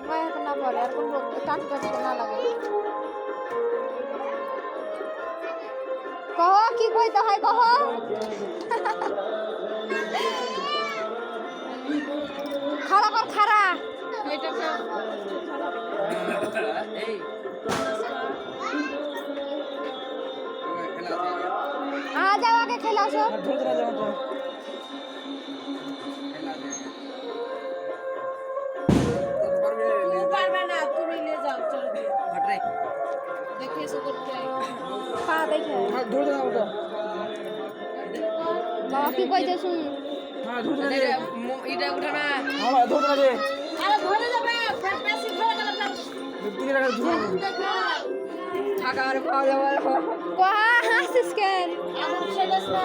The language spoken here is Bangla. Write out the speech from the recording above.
পায়ে হাতে না পড়ে আর কোনো টাটু টাটু না লাগে। কহ কি কইতে হয় কহ। খাড়া কর খাড়া। যাও আগে খেলে আসো। পারবে না, তুমি নিয়ে যাও, চলো দেখে এসে করতে পা দেখে বাবা কি কইছে শুন। এটা উঠে না, আরে ধরে যাবে, বেশি ধরে গেলে টাকা আর পাওয়া যাবে কহা হাসিস কেন? আমার ছেলে না